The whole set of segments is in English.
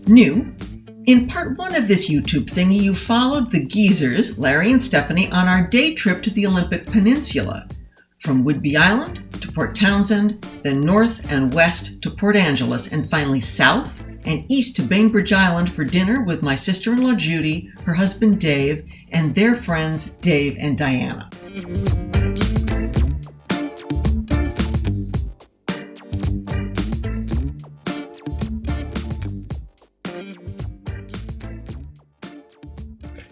New. In part 1 of this YouTube thingy, you followed the geezers, Larry and Stephanie, on our day trip to the Olympic Peninsula. From Whidbey Island to Port Townsend, then north and west to Port Angeles, and finally south and east to Bainbridge Island for dinner with my sister-in-law Judy, her husband Dave, and their friends Dave and Diana.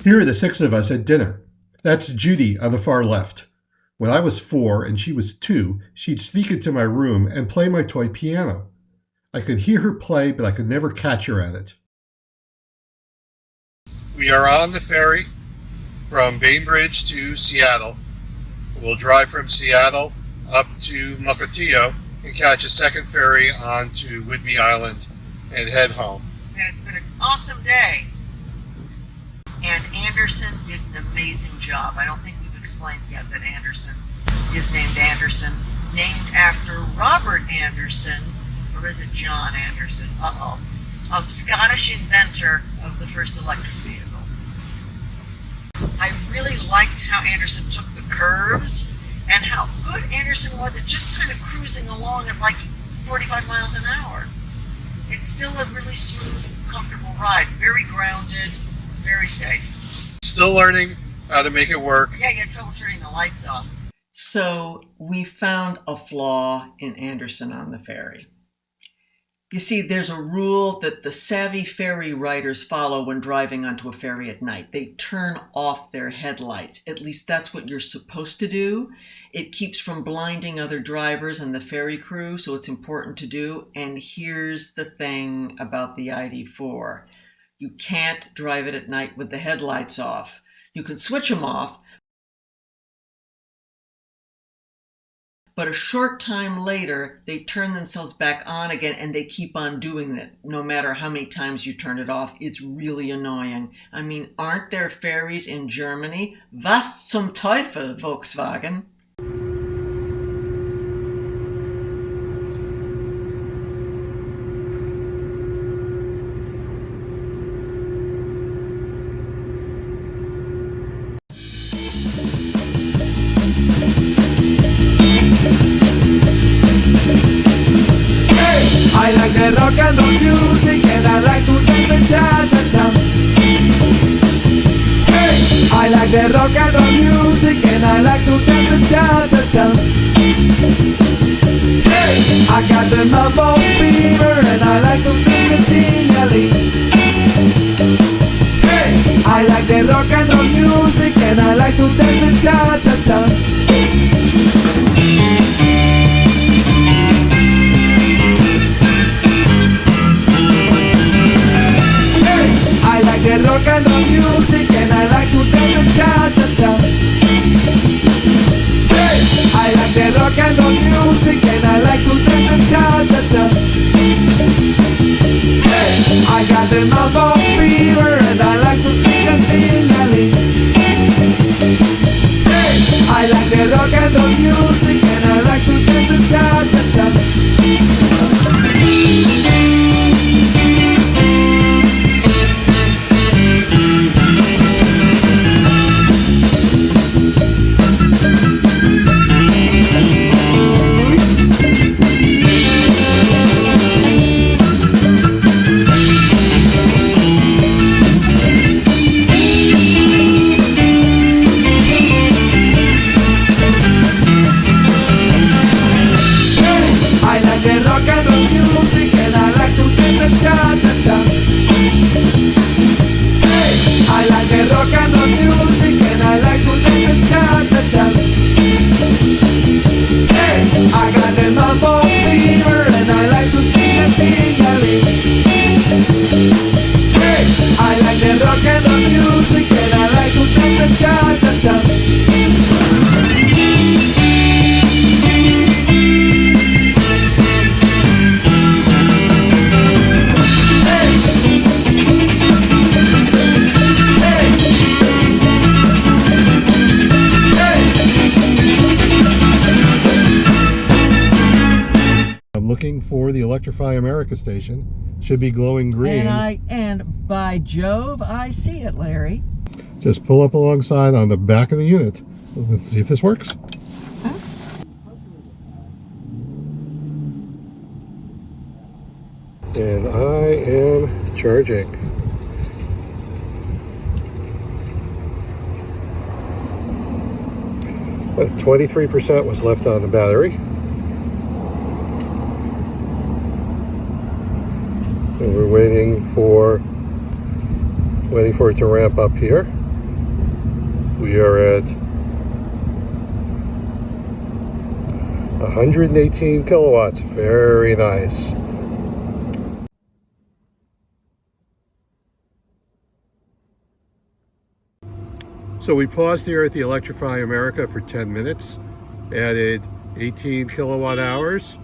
Here are the 6 of us at dinner. That's Judy on the far left. When I was 4 and she was 2, she'd sneak into my room and play my toy piano. I could hear her play, but I could never catch her at it. We are on the ferry from Bainbridge to Seattle. We'll drive from Seattle up to Mukilteo and catch a second ferry on to Whidbey Island and head home. And it's been an awesome day. And Anderson did an amazing job. I don't think we've explained yet that Anderson is named Anderson, named after Robert Anderson, or is it John Anderson? Scottish inventor of the first electric vehicle. I really liked how Anderson took the curves and how good Anderson was at just kind of cruising along at like 45 miles an hour. It's still a really smooth, comfortable ride, very grounded, very safe. Still learning how to make it work. Yeah, you had trouble turning the lights off. So we found a flaw in Anderson on the ferry. You see, there's a rule that the savvy ferry riders follow when driving onto a ferry at night. They turn off their headlights. At least that's what you're supposed to do. It keeps from blinding other drivers and the ferry crew, so it's important to do. And here's the thing about the ID4. You can't drive it at night with the headlights off. You can switch them off, but a short time later, they turn themselves back on again and they keep on doing it. No matter how many times you turn it off, it's really annoying. I mean, aren't there ferries in Germany? Was zum Teufel, Volkswagen? I like the rock and roll music and I like to dance the cha-cha-cha. I like the rock and roll music and I like to dance the cha-cha-cha. I got the mambo fever and I like to sing a sing-a-ling. I like the rock and roll music and I like to dance the cha-cha-cha. I like the rock and roll music and I like to dance the cha-cha-cha. I like the rock and roll music and I like to dance the cha-cha-cha. I got the mambo fever and I like to sing a sing-a-ling. I like the rock and roll music and I like to dance the cha-cha-cha. for the Electrify America station. Should be glowing green. And by Jove, I see it, Larry. Just pull up alongside on the back of the unit. Let's see if this works. And I am charging. But 23% was left on the battery. And we're waiting for it to ramp up here. We are at 118 kilowatts. Very nice. So we paused here at the Electrify America for 10 minutes, added 18 kilowatt hours,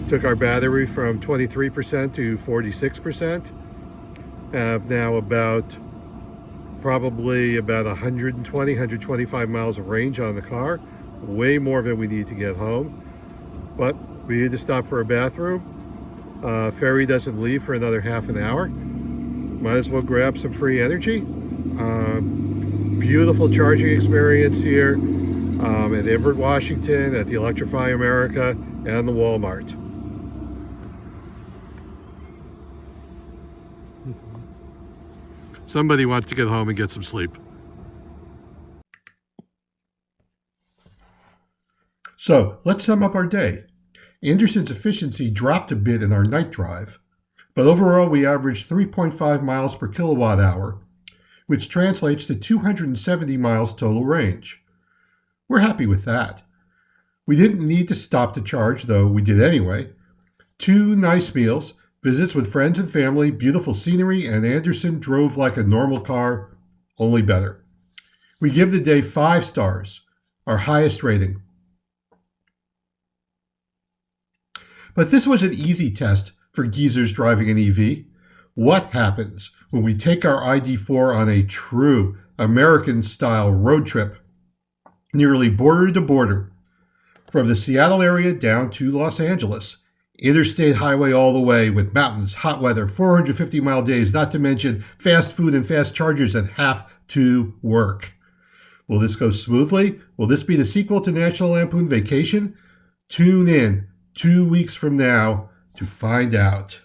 took our battery from 23% to 46%, have now probably about 125 miles of range on the car, way more than we need to get home, but we need to stop for a bathroom. Ferry doesn't leave for another half an hour. Might as well grab some free energy. Beautiful charging experience here at Everett, Washington, at the Electrify America, and the Walmart. Somebody wants to get home and get some sleep. So let's sum up our day. Anderson's efficiency dropped a bit in our night drive, but overall we averaged 3.5 miles per kilowatt hour, which translates to 270 miles total range. We're happy with that. We didn't need to stop to charge, though we did anyway. 2 nice meals, visits with friends and family, beautiful scenery, and Anderson drove like a normal car, only better. We give the day 5 stars, our highest rating. But this was an easy test for geezers driving an EV. What happens when we take our ID4 on a true American-style road trip, nearly border to border, from the Seattle area down to Los Angeles, interstate highway all the way with mountains, hot weather, 450-mile days, not to mention fast food and fast chargers that have to work? Will this go smoothly? Will this be the sequel to National Lampoon Vacation? Tune in 2 weeks from now to find out.